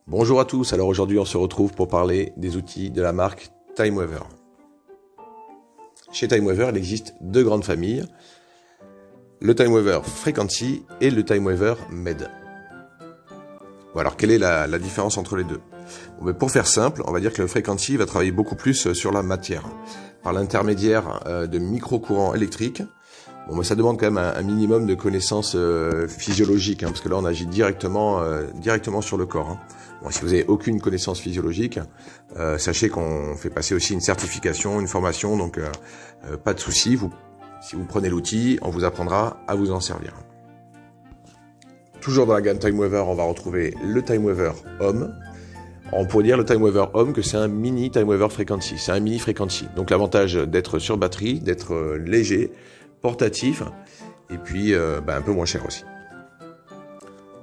Bonjour à tous, alors aujourd'hui on se retrouve pour parler des outils de la marque TimeWaver. Chez TimeWaver, il existe deux grandes familles, le TimeWaver Frequency et le TimeWaver Med. Bon, alors quelle est la différence entre les deux? Pour faire simple, on va dire que le Frequency va travailler beaucoup plus sur la matière, par l'intermédiaire de micro-courants électriques. Ça demande quand même un minimum de connaissances physiologiques, parce que là on agit directement sur le corps. Si vous n'avez aucune connaissance physiologique, sachez qu'on fait passer aussi une certification, une formation, donc pas de souci. Si vous prenez l'outil, on vous apprendra à vous en servir. Toujours dans la gamme TimeWaver, on va retrouver le TimeWaver Home. On pourrait dire le TimeWaver Home que c'est un mini TimeWaver Frequency, c'est un mini Frequency. Donc l'avantage d'être sur batterie, d'être léger, portatif, et puis un peu moins cher aussi.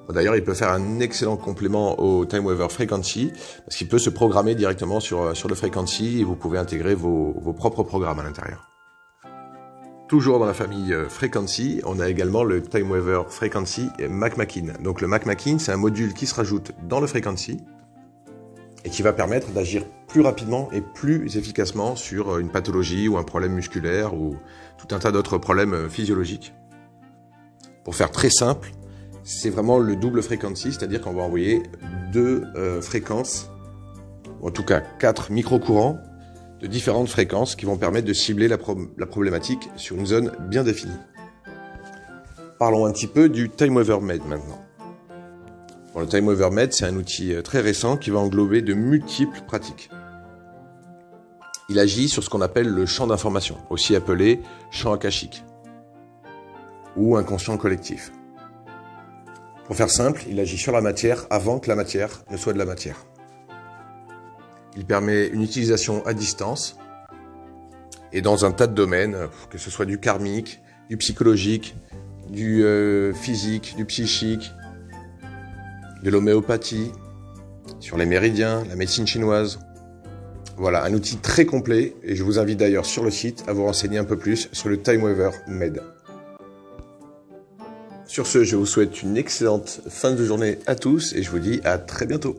D'ailleurs, il peut faire un excellent complément au TimeWaver Frequency, parce qu'il peut se programmer directement sur le Frequency, et vous pouvez intégrer vos propres programmes à l'intérieur. Toujours dans la famille Frequency, on a également le TimeWaver Frequency MacMakin. Donc le MacMakin, c'est un module qui se rajoute dans le Frequency, et qui va permettre d'agir plus rapidement et plus efficacement sur une pathologie ou un problème musculaire ou tout un tas d'autres problèmes physiologiques. Pour faire très simple, c'est vraiment le double frequency, c'est-à-dire qu'on va envoyer deux fréquences, ou en tout cas 4 micro-courants de différentes fréquences qui vont permettre de cibler la problématique sur une zone bien définie. Parlons un petit peu du TimeWaver Med maintenant. Le TimeWaver Med, c'est un outil très récent qui va englober de multiples pratiques. Il agit sur ce qu'on appelle le champ d'information, aussi appelé champ akashique ou inconscient collectif. Pour faire simple, il agit sur la matière avant que la matière ne soit de la matière. Il permet une utilisation à distance et dans un tas de domaines, que ce soit du karmique, du psychologique, du physique, du psychique, de l'homéopathie, sur les méridiens, la médecine chinoise. Voilà, un outil très complet et je vous invite d'ailleurs sur le site à vous renseigner un peu plus sur le TimeWaver Med. Sur ce, je vous souhaite une excellente fin de journée à tous et je vous dis à très bientôt.